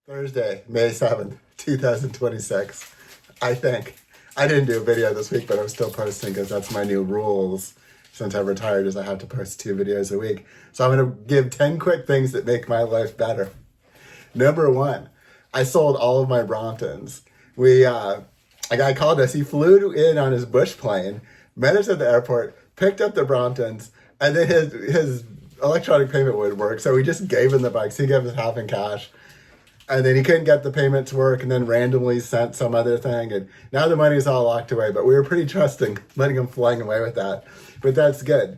Thursday, May 7th, 2026. I think. I didn't do a video this week, but I'm still posting because that's my new rules since I've retired is I have to post 2 videos a week. So I'm going to give 10 quick things that make my life better. Number 1, I sold all of my Bromptons. A guy called us, he flew in on his bush plane, met us at the airport, picked up the Bromptons, and then his electronic payment would work. So we just gave him the bikes. He gave us half in cash. And then he couldn't get the payment to work and then randomly sent some other thing. And now the money's all locked away, but we were pretty trusting, letting him flying away with that. But that's good.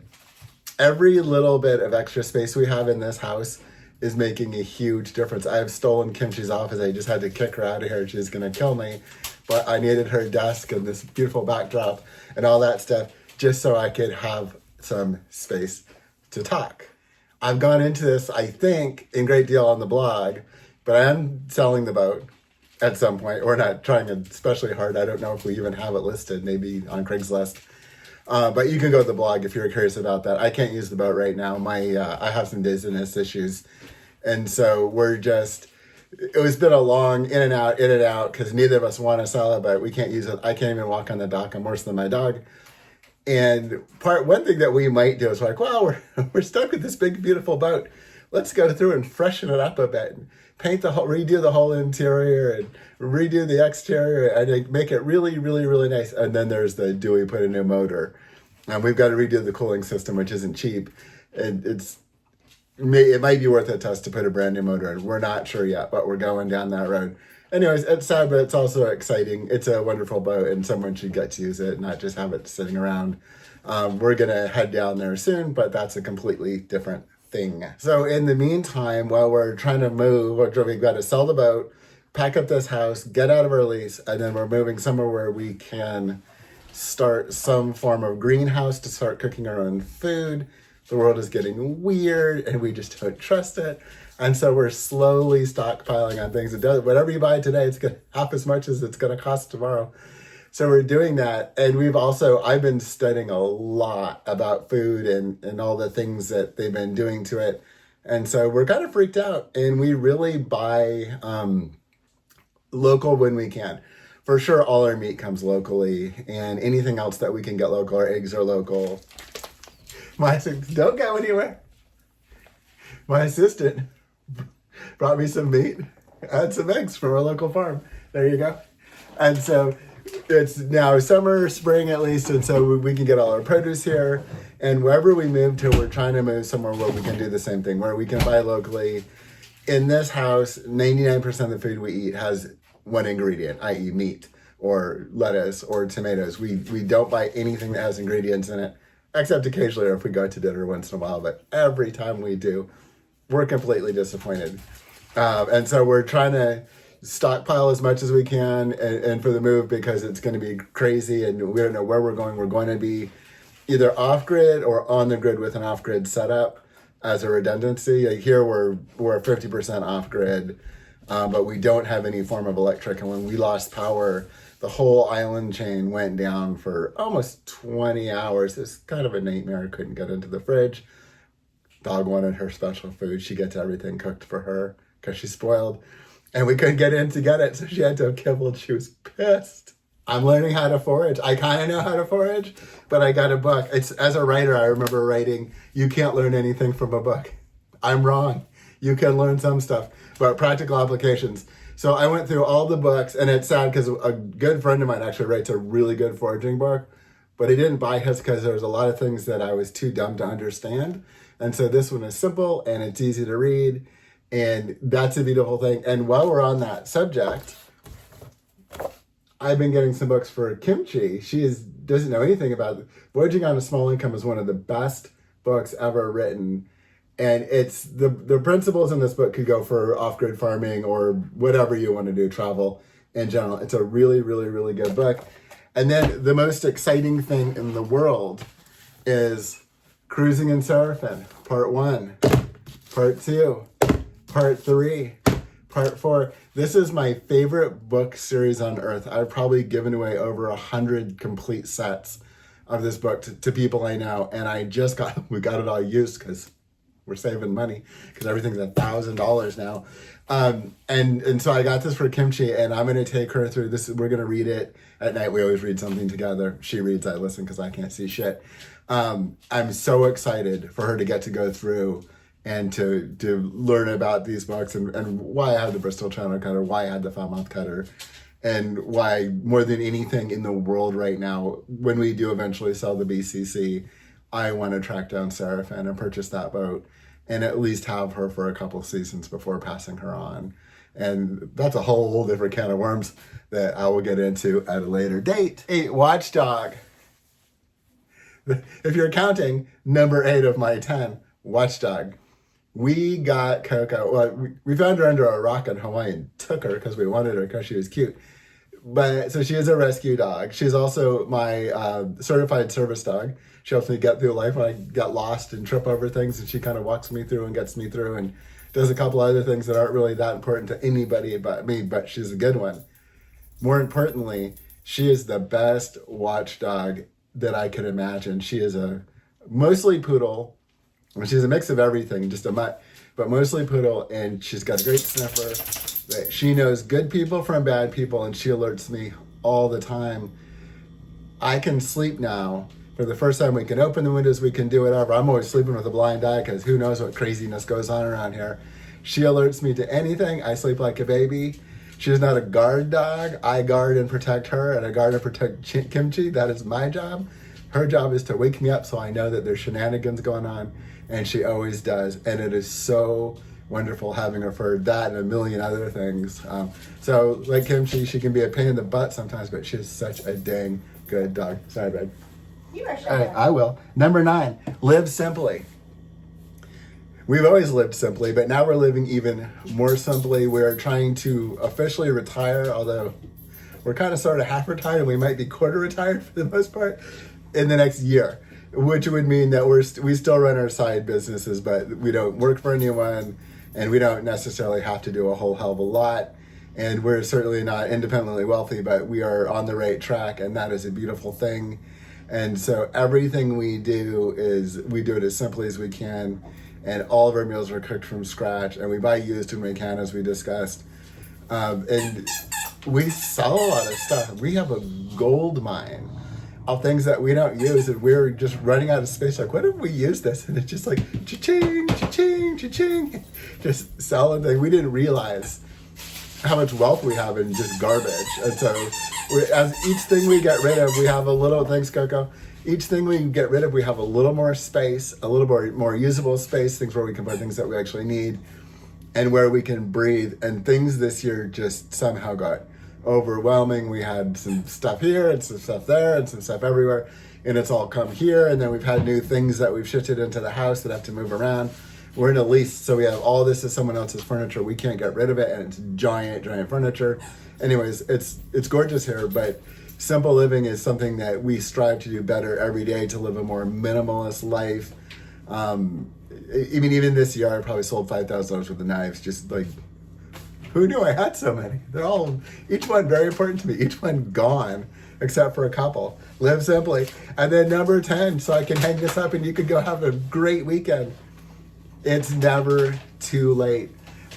Every little bit of extra space we have in this house is making a huge difference. I have stolen Kimchi's office. I just had to kick her out of here. She's going to kill me. But I needed her desk and this beautiful backdrop and all that stuff just so I could have some space to talk. I've gone into this, I think, in great deal on the blog, but I am selling the boat at some point. We're not trying especially hard. I don't know if we even have it listed, maybe on Craigslist. But you can go to the blog if you're curious about that. I can't use the boat right now. I have some dizziness issues. And so it's been a long in and out, because neither of us want to sell it, but we can't use it. I can't even walk on the dock. I'm worse than my dog. And one thing that we might do is we're stuck with this big, beautiful boat. Let's go through and freshen it up a bit. Redo the whole interior and redo the exterior and make it really, really, really nice. And then there's do we put a new motor? And we've got to redo the cooling system, which isn't cheap. And it might be worth it to us to put a brand new motor in. We're not sure yet, but we're going down that road. Anyways, it's sad, but it's also exciting. It's a wonderful boat and someone should get to use it, not just have it sitting around. We're going to head down there soon, but that's a completely different thing. So in the meantime, while we're trying to move, we've got to sell the boat, pack up this house, get out of our lease, and then we're moving somewhere where we can start some form of greenhouse to start cooking our own food. The world is getting weird and we just don't trust it. And so we're slowly stockpiling on things. Whatever you buy today, it's half as much as it's going to cost tomorrow. So we're doing that. And I've been studying a lot about food and all the things that they've been doing to it. And so we're kind of freaked out and we really buy local when we can. For sure, all our meat comes locally and anything else that we can get local. Our eggs are local. Don't go anywhere. My assistant brought me some meat and some eggs from our local farm. There you go. And so it's now summer, spring at least, and so we can get all our produce here. And wherever we move to, we're trying to move somewhere where we can do the same thing, where we can buy locally. In this house, 99% of the food we eat has one ingredient, i.e. meat or lettuce or tomatoes. We don't buy anything that has ingredients in it, except occasionally or if we go to dinner once in a while. But every time we do, we're completely disappointed. And so we're trying to stockpile as much as we can and for the move because it's going to be crazy and we don't know where we're going. We're going to be either off-grid or on the grid with an off-grid setup as a redundancy. Like here we're 50% off-grid, but we don't have any form of electric. And when we lost power, the whole island chain went down for almost 20 hours. It's kind of a nightmare. Couldn't get into the fridge. Dog wanted her special food. She gets everything cooked for her because she's spoiled. And we couldn't get in to get it, so she had to have kibbled. She was pissed. I'm learning how to forage. I kind of know how to forage, but I got a book. As a writer, I remember writing, you can't learn anything from a book. I'm wrong. You can learn some stuff, but practical applications. So I went through all the books, and it's sad because a good friend of mine actually writes a really good foraging book, but he didn't buy his because there was a lot of things that I was too dumb to understand. And so this one is simple, and it's easy to read. And that's a beautiful thing. And while we're on that subject, I've been getting some books for Kimchi. Doesn't know anything about it. Voyaging on a Small Income is one of the best books ever written. And it's the principles in this book could go for off-grid farming or whatever you want to do, travel in general. It's a really, really, really good book. And then the most exciting thing in the world is Cruising and Surfing, Part 1, Part 2. Part 3, Part 4. This is my favorite book series on earth. I've probably given away over 100 complete sets of this book to people I know. And we got it all used because we're saving money because everything's $1,000 now. And so I got this for Kimchi, and I'm going to take her through this. We're going to read it at night. We always read something together. She reads, I listen because I can't see shit. I'm so excited for her to get to go through and to learn about these books and why I had the Bristol China cutter, why I had the Falmouth cutter, and why more than anything in the world right now, when we do eventually sell the BCC, I want to track down Seraphin and purchase that boat and at least have her for a couple seasons before passing her on. And that's a whole different can of worms that I will get into at a later date. 8, Watchdog. If you're counting, number 8 of my 10, Watchdog. We got Coco. Well, we found her under a rock in Hawaii and took her because we wanted her because she was cute. But so she is a rescue dog. She's also my certified service dog. She helps me get through life when I get lost and trip over things, and she kind of walks me through and gets me through and does a couple other things that aren't really that important to anybody but me, but she's a good one. More importantly, she is the best watchdog that I could imagine. She is a mostly poodle. She's a mix of everything, just a mutt, but mostly poodle, and she's got a great sniffer. She knows good people from bad people, and she alerts me all the time. I can sleep now. For the first time, we can open the windows, we can do whatever. I'm always sleeping with a blind eye because who knows what craziness goes on around here. She alerts me to anything. I sleep like a baby. She's not a guard dog. I guard and protect her, and I guard and protect Kimchi. That is my job. Her job is to wake me up so I know that there's shenanigans going on, and she always does. And it is so wonderful having her for that and a million other things. So like Kimchi, she can be a pain in the butt sometimes, but she's such a dang good dog. Sorry, babe. You are sure. All right, I will. Number 9, live simply. We've always lived simply, but now we're living even more simply. We're trying to officially retire, although we're kind of sort of half retired, and we might be quarter retired for the most part in the next year, which would mean that we still run our side businesses, but we don't work for anyone, and we don't necessarily have to do a whole hell of a lot. And we're certainly not independently wealthy, but we are on the right track, and that is a beautiful thing. And so everything we do it as simply as we can, and all of our meals are cooked from scratch, and we buy used when we can, as we discussed. And we sell a lot of stuff. We have a gold mine of things that we don't use, and we're just running out of space. Like, what if we use this? And it's just like, cha-ching, cha-ching, cha-ching. Just selling things. We didn't realize how much wealth we have in just garbage. And so as each thing we get rid of, we have a little, thanks Coco, each thing we get rid of, we have a little more space, a little more usable space, things where we can put things that we actually need and where we can breathe. And things this year just somehow got overwhelming. We had some stuff here and some stuff there and some stuff everywhere, and it's all come here. And then we've had new things that we've shifted into the house that have to move around. We're in a lease, so we have all this as someone else's furniture. We can't get rid of it, and it's giant furniture. Anyways, it's gorgeous here, but simple living is something that we strive to do better every day, to live a more minimalist life. Even this year, I probably sold $5,000 worth of knives. Just like, who knew I had so many? They're all, each one very important to me, each one gone, except for a couple. Live simply. And then number 10, so I can hang this up and you could go have a great weekend. It's never too late.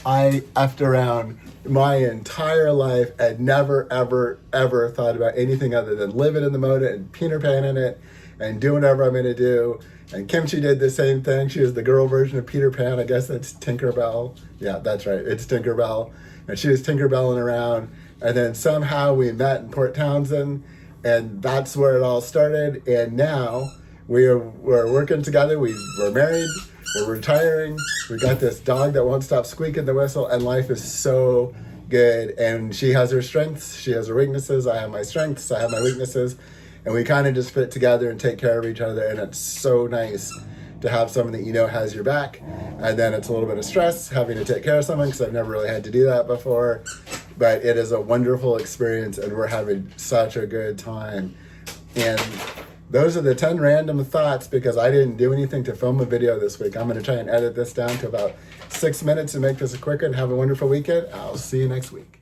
I effed around my entire life and never, ever, ever thought about anything other than living in the moda and Peter Pan in it and doing whatever I'm going to do. And Kimchi did the same thing. She was the girl version of Peter Pan. I guess that's Tinkerbell. Yeah, that's right. It's Tinkerbell. And she was Tinkerbelling around. And then somehow we met in Port Townsend, and that's where it all started. And now we're working together. We're married. We're retiring. We got this dog that won't stop squeaking the whistle, and life is so good. And she has her strengths. She has her weaknesses. I have my strengths. I have my weaknesses. And we kind of just fit together and take care of each other. And it's so nice to have someone that you know has your back. And then it's a little bit of stress having to take care of someone, because I've never really had to do that before. But it is a wonderful experience, and we're having such a good time. And those are the 10 random thoughts, because I didn't do anything to film a video this week. I'm going to try and edit this down to about 6 minutes and make this quicker, and have a wonderful weekend. I'll see you next week.